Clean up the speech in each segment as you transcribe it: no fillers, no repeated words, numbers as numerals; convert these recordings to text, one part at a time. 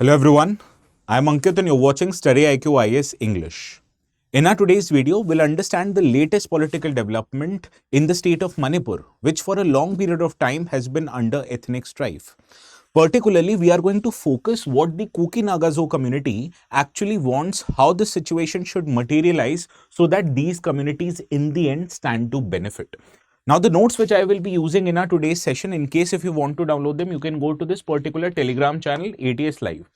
Hello everyone, I am Ankit and you're watching StudyIQ IAS English. In our today's video, we'll understand the latest political development in the state of Manipur, which for a long period of time has been under ethnic strife. Particularly, we are going to focus what the Kuki-Zo community actually wants, how the situation should materialize so that these communities in the end stand to benefit. Now, the notes which I will be using in our today's session, in case if you want to download them, you can go to this particular Telegram channel, ATS Live.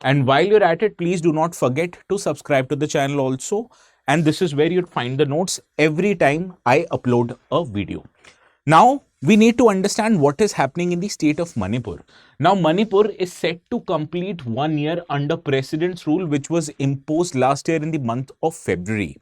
And while you're at it, please do not forget to subscribe to the channel also. And this is where you'd find the notes every time I upload a video. Now, we need to understand what is happening in the state of Manipur. Now, Manipur is set to complete 1 year under President's rule, which was imposed last year in the month of February.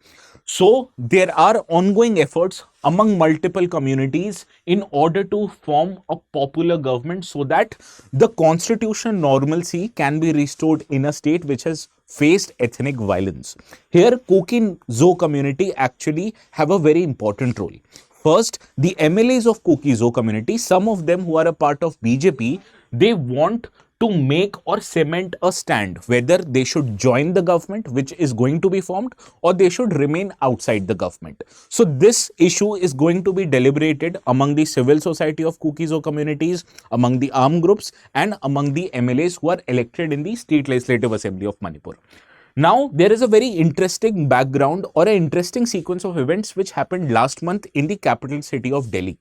So, there are ongoing efforts among multiple communities in order to form a popular government so that the constitutional normalcy can be restored in a state which has faced ethnic violence. Here, Kuki-Zo community actually have a very important role. First, the MLAs of Kuki-Zo community, some of them who are a part of BJP, they want to make or cement a stand whether they should join the government which is going to be formed or they should remain outside the government. So this issue is going to be deliberated among the civil society of Kuki-Zo communities, among the armed groups and among the MLAs who are elected in the State Legislative Assembly of Manipur. Now, there is a very interesting background or an interesting sequence of events which happened last month in the capital city of Delhi.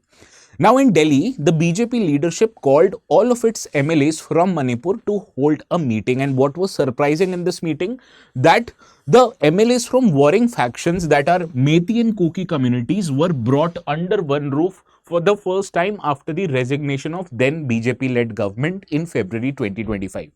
Now, in Delhi, the BJP leadership called all of its MLAs from Manipur to hold a meeting. And what was surprising in this meeting, that the MLAs from warring factions that are Methi and Kuki communities were brought under one roof for the first time after the resignation of then BJP-led government in February 2025.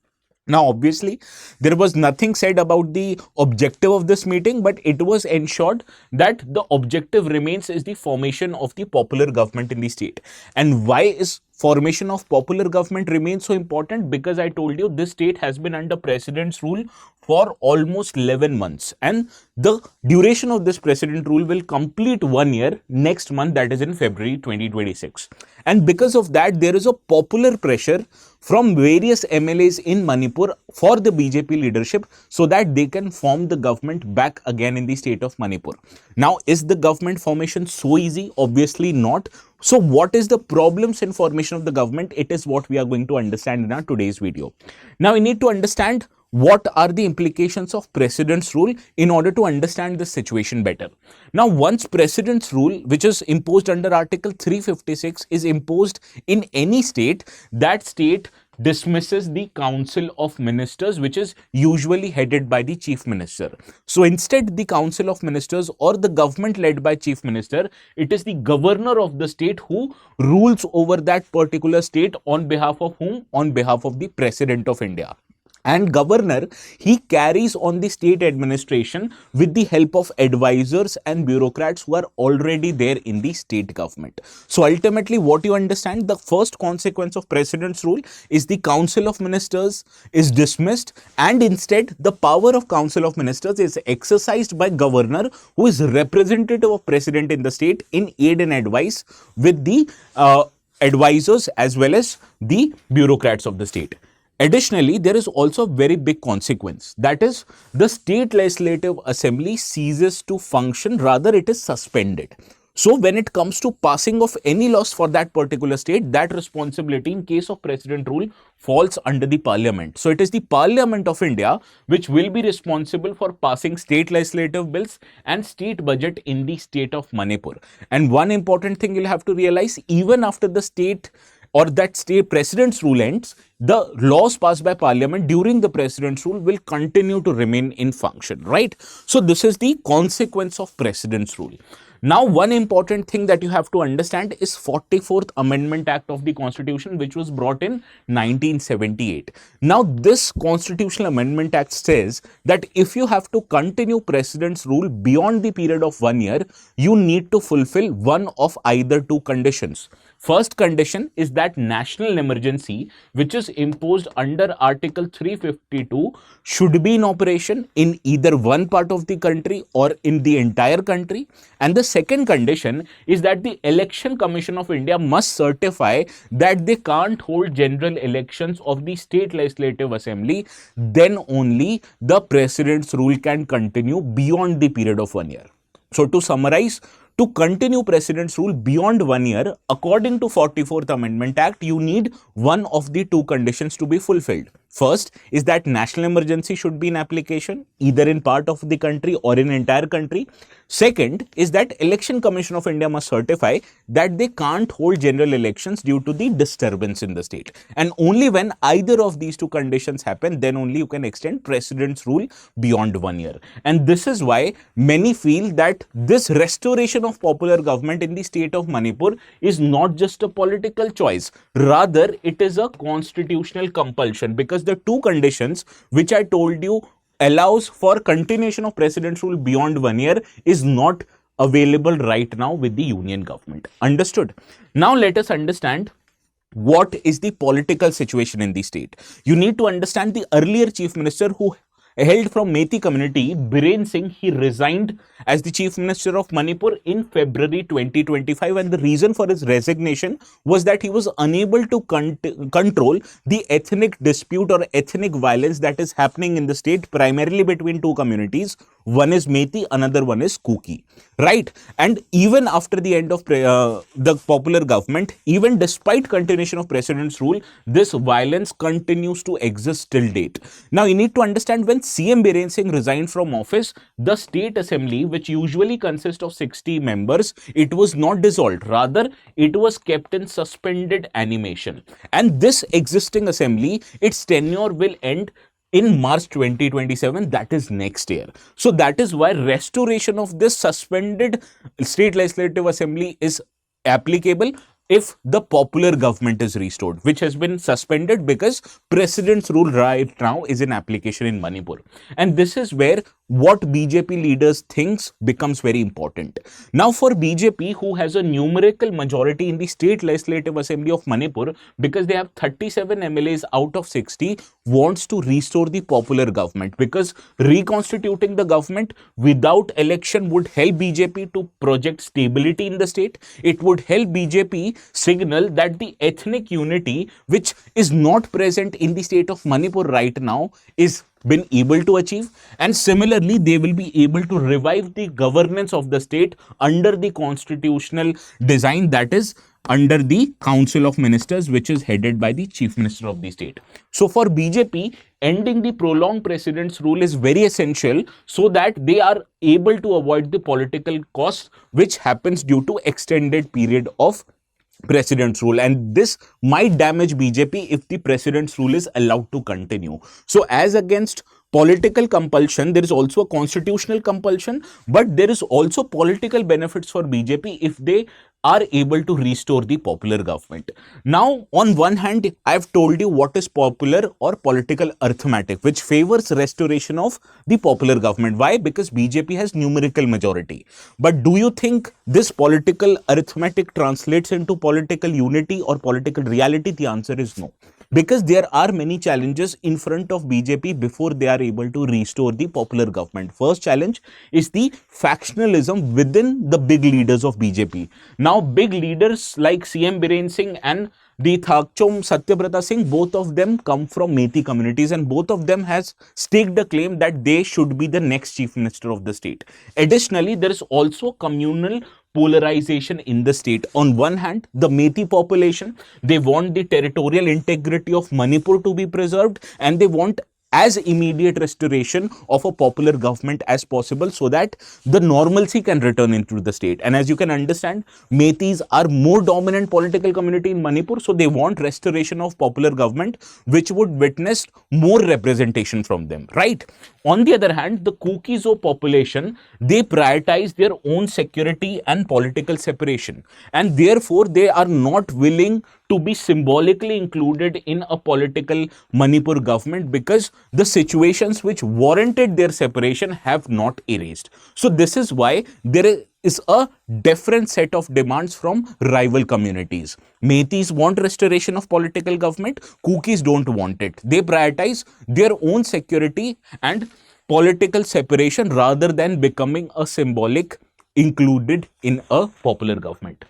Now, obviously, there was nothing said about the objective of this meeting, but it was ensured that the objective remains is the formation of the popular government in the state. And why is formation of popular government remains so important? Because I told you this state has been under president's rule for almost 11 months and the duration of this president rule will complete 1 year next month, that is in February 2026. And because of that, there is a popular pressure from various MLAs in Manipur for the BJP leadership so that they can form the government back again in the state of Manipur. Now, is the government formation so easy? Obviously not. So what is the problems in formation of the government? It is what we are going to understand in our today's video. Now, we need to understand what are the implications of president's rule in order to understand the situation better. Now, once president's rule, which is imposed under Article 356, is imposed in any state, that state dismisses the Council of Ministers, which is usually headed by the Chief Minister. So instead, the Council of Ministers or the government led by Chief Minister, it is the governor of the state who rules over that particular state on behalf of whom? On behalf of the President of India. And governor, he carries on the state administration with the help of advisors and bureaucrats who are already there in the state government. So ultimately, what you understand, the first consequence of president's rule is the Council of Ministers is dismissed and instead the power of Council of Ministers is exercised by governor, who is representative of president in the state in aid and advice with the advisors as well as the bureaucrats of the state. Additionally, there is also a very big consequence. That is, the State Legislative Assembly ceases to function, rather it is suspended. So, when it comes to passing of any laws for that particular state, that responsibility in case of president rule falls under the parliament. So, it is the Parliament of India which will be responsible for passing state legislative bills and state budget in the state of Manipur. And one important thing you'll have to realize, even after the state or that state president's rule ends, the laws passed by parliament during the president's rule will continue to remain in function, right? So this is the consequence of president's rule. Now, one important thing that you have to understand is 44th Amendment Act of the Constitution, which was brought in 1978. Now, this Constitutional Amendment Act says that if you have to continue president's rule beyond the period of 1 year, you need to fulfill one of either two conditions. First condition is that national emergency, which is imposed under Article 352, should be in operation in either one part of the country or in the entire country. And the second condition is that the Election Commission of India must certify that they can't hold general elections of the State Legislative Assembly. Then only the President's rule can continue beyond the period of 1 year. So to summarize, to continue President's rule beyond 1 year, according to 44th Amendment Act, you need one of the two conditions to be fulfilled. First is that national emergency should be in application, either in part of the country or in entire country. Second is that Election Commission of India must certify that they can't hold general elections due to the disturbance in the state. And only when either of these two conditions happen, then only you can extend President's rule beyond 1 year. And this is why many feel that this restoration of popular government in the state of Manipur is not just a political choice. Rather, it is a constitutional compulsion, because the two conditions which I told you allows for continuation of President's rule beyond 1 year is not available right now with the union government. Understood? Now let us understand what is the political situation in the state. You need to understand the earlier chief minister who hailed from Methi community, Biren Singh. He resigned as the Chief Minister of Manipur in February 2025, and the reason for his resignation was that he was unable to control the ethnic dispute or ethnic violence that is happening in the state, primarily between two communities. One is Methi, another one is Kuki, right? And even after the end of the popular government, even despite continuation of President's rule, this violence continues to exist till date. Now you need to understand, when CM Biren Singh resigned from office, the state assembly, which usually consists of 60 members, it was not dissolved. Rather, it was kept in suspended animation. And this existing assembly, its tenure will end in March 2027, that is next year. So that is why restoration of this suspended state legislative assembly is applicable if the popular government is restored, which has been suspended because President's rule right now is in application in Manipur. And this is where what BJP leaders thinks becomes very important. Now for BJP, who has a numerical majority in the State Legislative Assembly of Manipur, because they have 37 MLAs out of 60, wants to restore the popular government, because reconstituting the government without election would help BJP to project stability in the state. It would help BJP signal that the ethnic unity, which is not present in the state of Manipur right now, is been able to achieve. And similarly, they will be able to revive the governance of the state under the constitutional design, that is under the Council of Ministers, which is headed by the Chief Minister of the state. So for BJP, ending the prolonged President's rule is very essential, so that they are able to avoid the political cost which happens due to extended period of President's rule, and this might damage BJP if the President's rule is allowed to continue. So as against political compulsion, there is also a constitutional compulsion, but there is also political benefits for BJP if they are able to restore the popular government. Now, on one hand, I have told you what is popular or political arithmetic, which favors restoration of the popular government. Why? Because BJP has numerical majority. But do you think this political arithmetic translates into political unity or political reality? The answer is no. Because there are many challenges in front of BJP before they are able to restore the popular government. First challenge is the factionalism within the big leaders of BJP. Now, big leaders like CM Biren Singh and the Thakchom Satyabrata Singh, both of them come from Methi communities, and both of them has staked a claim that they should be the next chief minister of the state. Additionally, there is also communal polarization in the state. On one hand, the Methi population, they want the territorial integrity of Manipur to be preserved, and they want as immediate restoration of a popular government as possible, so that the normalcy can return into the state. And as you can understand, Methis are more dominant political community in Manipur, so they want restoration of popular government, which would witness more representation from them, right? On the other hand, the Kuki-Zo population, they prioritize their own security and political separation, and therefore they are not willing to be symbolically included in a political Manipur government, because the situations which warranted their separation have not erased. So this is why there is a different set of demands from rival communities. Metis want restoration of political government, Kukis don't want it. They prioritize their own security and political separation rather than becoming a symbolic included in a popular government.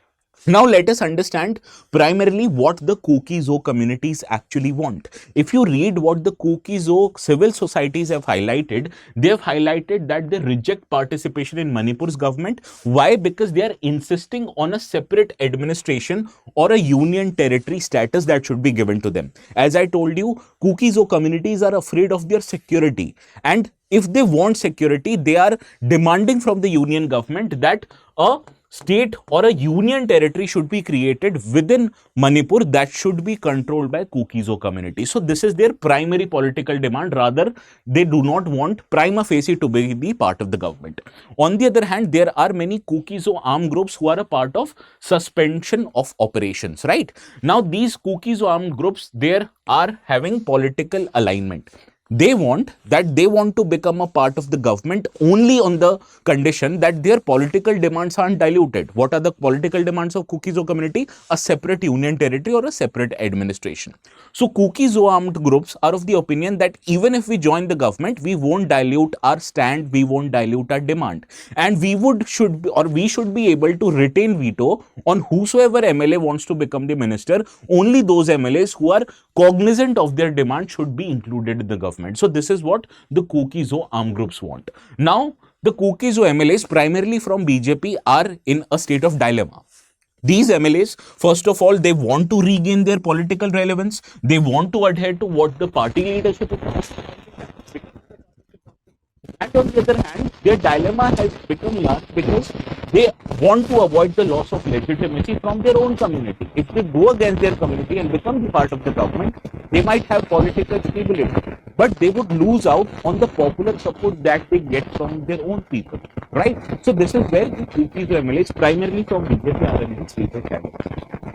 Now let us understand primarily what the Kuki-Zo communities actually want. If you read what the Kuki-Zo civil societies have highlighted, they have highlighted that they reject participation in Manipur's government. Why? Because they are insisting on a separate administration or a union territory status that should be given to them. As I told you, Kuki-Zo communities are afraid of their security, and if they want security, they are demanding from the union government that a state or a union territory should be created within Manipur that should be controlled by Kuki-Zo community. So this is their primary political demand. Rather, they do not want prima facie to be the part of the government. On the other hand, there are many Kuki-Zo armed groups who are a part of suspension of operations, right? Now, these Kuki-Zo armed groups, they are having political alignment. They want to become a part of the government only on the condition that their political demands aren't diluted. What are the political demands of Kuki-Zo community? A separate union territory or a separate administration. So Kuki-Zo armed groups are of the opinion that even if we join the government, we won't dilute our stand, we won't dilute our demand, and we should be able to retain veto on whosoever MLA wants to become the minister. Only those MLAs who are cognizant of their demand should be included in the government. So this is what the Kuki-Zo armed groups want. Now, the Kuki-Zo MLAs, primarily from BJP, are in a state of dilemma. These MLAs, first of all, they want to regain their political relevance. They want to adhere to what the party leadership is. And on the other hand, their dilemma has become large because they want to avoid the loss of legitimacy from their own community. If they go against their community and become the part of the government, they might have political stability, but they would lose out on the popular support that they get from their own people, right? So this is where the Kuki-Zo MLAs, primarily from BJP, are in this sleeper channel.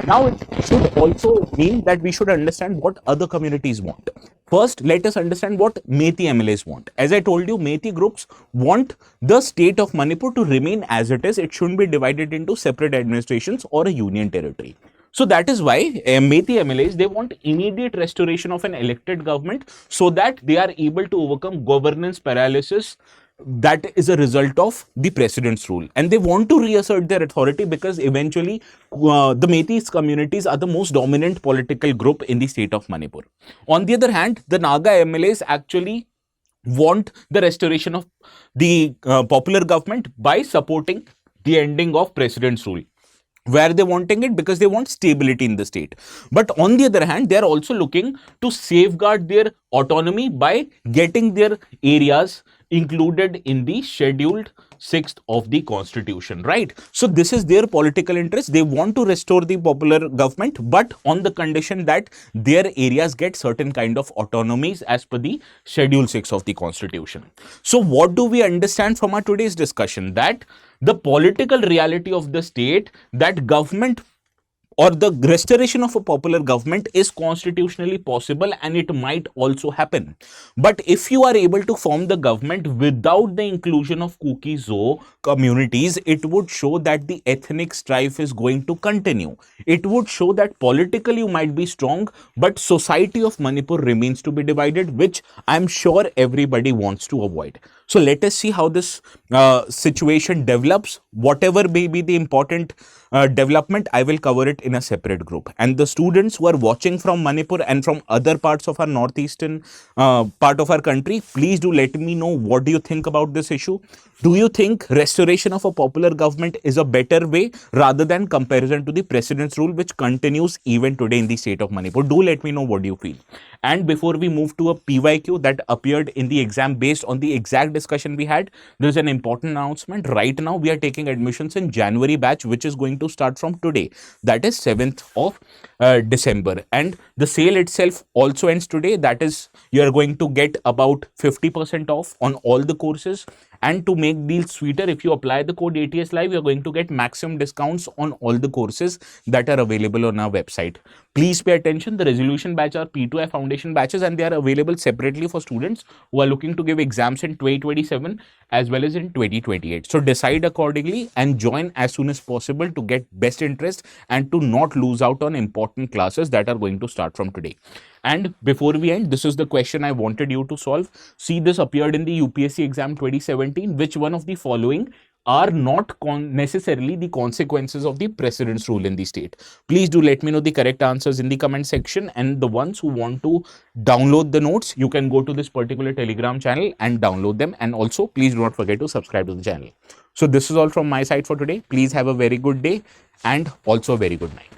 Now, it should also mean that we should understand what other communities want. First, let us understand what Methi MLAs want. As I told you, Methi groups want the state of Manipur to remain as it is. It shouldn't be divided into separate administrations or a union territory. So that is why Methi MLAs, they want immediate restoration of an elected government so that they are able to overcome governance paralysis that is a result of the president's rule, and they want to reassert their authority because eventually the Metis communities are the most dominant political group in the state of Manipur. On the other hand, the Naga MLAs actually want the restoration of the popular government by supporting the ending of president's rule. Where they wanting it? Because they want stability in the state. But on the other hand, they are also looking to safeguard their autonomy by getting their areas included in the scheduled 6th of the constitution, right? So this is their political interest. They want to restore the popular government, but on the condition that their areas get certain kind of autonomies as per the schedule 6 of the constitution. So what do we understand from our today's discussion? That the political reality of the state, that government or the restoration of a popular government is constitutionally possible, and it might also happen. But if you are able to form the government without the inclusion of Kuki-Zo communities, it would show that the ethnic strife is going to continue. It would show that politically you might be strong, but society of Manipur remains to be divided, which I'm sure everybody wants to avoid. So let us see how this situation develops. Whatever may be the important development, I will cover it in a separate group. And the students who are watching from Manipur and from other parts of our northeastern part of our country, please do let me know, what do you think about this issue? Do you think restoration of a popular government is a better way rather than comparison to the president's rule, which continues even today in the state of Manipur? Do let me know what you feel. And before we move to a PYQ that appeared in the exam based on the exact discussion we had, there is an important announcement. Right now, we are taking admissions in January batch, which is going to start from today. That is 7th of December. And the sale itself also ends today. That is, you are going to get about 50% off on all the courses. And to make deals sweeter, if you apply the code ATS Live, you're going to get maximum discounts on all the courses that are available on our website. Please pay attention. The resolution batch are P2I foundation batches, and they are available separately for students who are looking to give exams in 2027 as well as in 2028. So decide accordingly and join as soon as possible to get best interest and to not lose out on important classes that are going to start from today. And before we end, this is the question I wanted you to solve. See, this appeared in the UPSC exam 2017. Which one of the following are not necessarily the consequences of the precedence rule in the state? Please do let me know the correct answers in the comment section. And the ones who want to download the notes, you can go to this particular Telegram channel and download them. And also, please do not forget to subscribe to the channel. So this is all from my side for today. Please have a very good day and also a very good night.